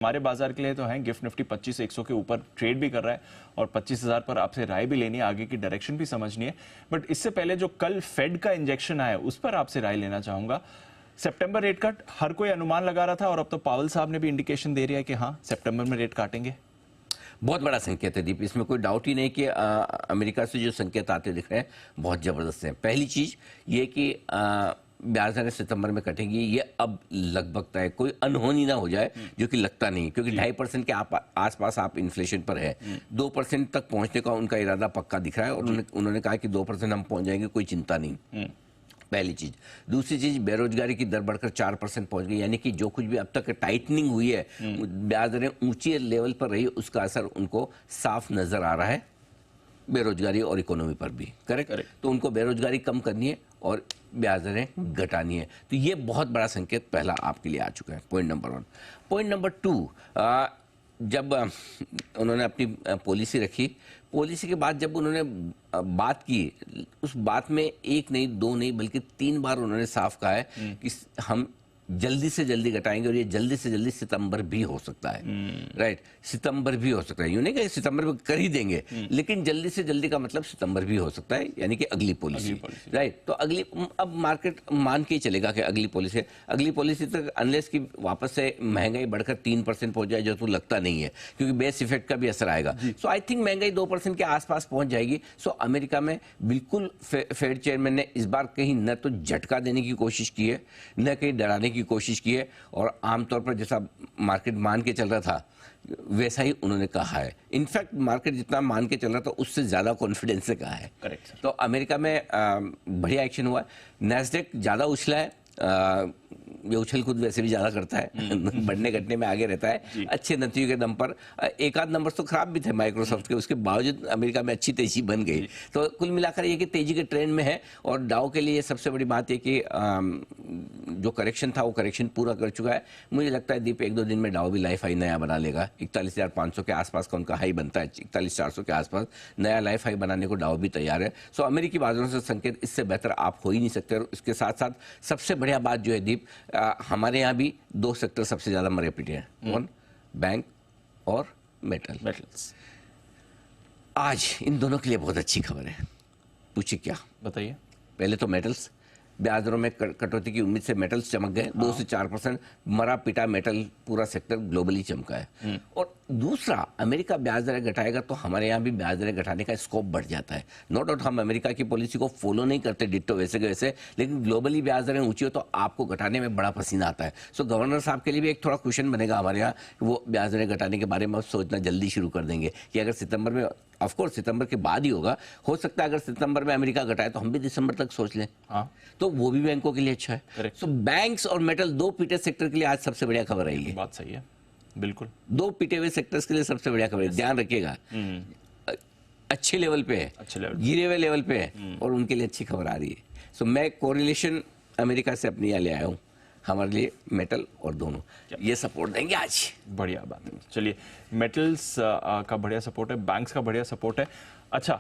हमारे बाजार के लिए तो हैं गिफ्ट निफ्टी 25,100 के ऊपर ट्रेड भी कर रहा है और 25,000 पर आपसे राय भी लेनी है, आगे की डायरेक्शन भी समझनी है। बट इससे पहले जो कल फेड का इंजेक्शन आया उस पर आपसे राय लेना चाहूंगा। सितंबर रेट कट हर कोई अनुमान लगा रहा था और अब तो पावल साहब ने भी इंडिकेशन दे रहा है कि हाँ सितंबर में रेट काटेंगे। बहुत बड़ा संकेत है दीप, इसमें कोई डाउट ही नहीं कि अमेरिका से जो संकेत आते दिख रहे हैं बहुत ज़बरदस्त हैं। पहली चीज़ ये कि ब्याज दरें सितंबर में कटेंगी, ये अब लगभग तय, कोई अनहोनी ना हो जाए जो कि लगता नहीं, क्योंकि 2.5% के आसपास आप इन्फ्लेशन पर है। 2% तक पहुंचने का उनका इरादा पक्का दिख रहा है और उन्होंने कहा कि 2% हम पहुंच जाएंगे, कोई चिंता नहीं। पहली चीज। दूसरी चीज, बेरोजगारी की दर बढ़कर 4% पहुंच गई, यानी कि जो कुछ भी अब तक टाइटनिंग हुई है, ब्याज दरें ऊंची लेवल पर रही, उसका असर उनको साफ नजर आ रहा है बेरोजगारी और इकोनॉमी पर भी। करेक्ट। तो उनको बेरोजगारी कम करनी है और ब्याज दरें घटानी है, तो ये बहुत बड़ा संकेत पहला आपके लिए आ चुका है। Point number 1। पॉइंट नंबर 2, जब उन्होंने अपनी पॉलिसी रखी, पॉलिसी के बाद जब उन्होंने बात की, उस बात में एक नहीं, दो नहीं, बल्कि 3 बार उन्होंने साफ कहा है कि हम जल्दी से जल्दी घटाएंगे और ये जल्दी से जल्दी सितंबर भी हो सकता है। राइट, सितंबर भी हो सकता है, यूं नहीं कि सितंबर में कर ही देंगे, लेकिन जल्दी से जल्दी का मतलब सितंबर भी हो सकता है, यानी कि अगली पॉलिसी। राइट, तो अगली, अब मार्केट मान के ही चलेगा कि अगली पॉलिसी तक, अनलेस की वापस से महंगाई बढ़कर 3% पहुंच जाए, जो तो लगता नहीं है, क्योंकि बेस इफेक्ट का भी असर आएगा। सो आई थिंक महंगाई 2% के आसपास पहुंच जाएगी। सो अमेरिका में बिल्कुल फेड चेयरमैन ने इस बार कहीं न तो झटका देने की कोशिश की है, न कहीं डराने की कोशिश की है, और आमतौर पर जैसा मार्केट मान के चल रहा था वैसा ही उन्होंने कहा है। इनफैक्ट मार्केट जितना मान के चल रहा था उससे ज्यादा कॉन्फिडेंस से कहा है। करेक्ट। तो अमेरिका में बढ़िया एक्शन हुआ है। नैस्डैक ज्यादा उछला है, ये उछल कूद वैसे भी ज्यादा करता है बढ़ने घटने में आगे रहता है, अच्छे नतीजों के दम पर। एक आध नंबर तो खराब भी थे माइक्रोसॉफ्ट के, उसके बावजूद अमेरिका में अच्छी तेजी बन गई। तो कुल मिलाकर ये कि तेजी के ट्रेंड में है, और डाउ के लिए सबसे बड़ी बात है कि जो करेक्शन था वो करेक्शन पूरा कर चुका है। मुझे लगता है दीप 1-2 दिन में डाउ भी लाइफ हाई नया बना लेगा। 41,500 के आसपास का उनका हाई बनता है, 41,400 के आसपास नया लाइफ हाई बनाने को डाउ भी तैयार है। सो अमेरिकी बाजारों से संकेत इससे बेहतर आप हो ही नहीं सकते। इसके साथ साथ सबसे बढ़िया बात जो है दीप, हमारे यहाँ भी 2 सेक्टर सबसे ज्यादा मरे पिटे हैं, कौन? बैंक और मेटल्स। आज इन दोनों के लिए बहुत अच्छी खबर है। पूछिए क्या? बताइए। पहले तो मेटल्स, ब्याज दरों में कटौती की उम्मीद से मेटल्स चमक गए। 2 से 4% मरा पिटा मेटल पूरा सेक्टर ग्लोबली चमका है। और दूसरा, अमेरिका ब्याज दरें घटाएगा तो हमारे यहाँ भी ब्याज दरें घटाने का स्कोप बढ़ जाता है। नो डाउट हम अमेरिका की पॉलिसी को फॉलो नहीं करते डिट्टो वैसे के वैसे, लेकिन ग्लोबली ब्याज दरें ऊंची हो तो आपको घटाने में बड़ा पसीना आता है। सो गवर्नर साहब के लिए भी एक थोड़ा क्वेश्चन बनेगा हमारे यहाँ, वो ब्याज दरें घटाने के बारे में सोचना जल्दी शुरू कर देंगे कि अगर सितंबर में, ऑफकोर्स सितंबर के बाद ही होगा, हो सकता है अगर सितंबर में अमेरिका घटाए तो हम भी दिसंबर तक सोच लें। तो वो भी बैंकों के लिए अच्छा है। सो बैंक्स और मेटल 2 पिटे सेक्टर के लिए आज सबसे बढ़िया खबर आई है। बात सही है, बिल्कुल। 2 पिटे हुए सेक्टर्स के लिए सबसे बढ़िया खबर है। ध्यान रखिएगा, अच्छे लेवल पे है, गिरे हुए लेवल पे है, और उनके लिए अच्छी खबर आ रही है। सो मैं कोरिलेशन अमेरिका से अपनी यहाँ ले आया हूँ, हमारे लिए मेटल और दोनों ये सपोर्ट देंगे आज। बढ़िया बात है। चलिए, मेटल्स का बढ़िया सपोर्ट है, बैंक्स का बढ़िया सपोर्ट है। अच्छा,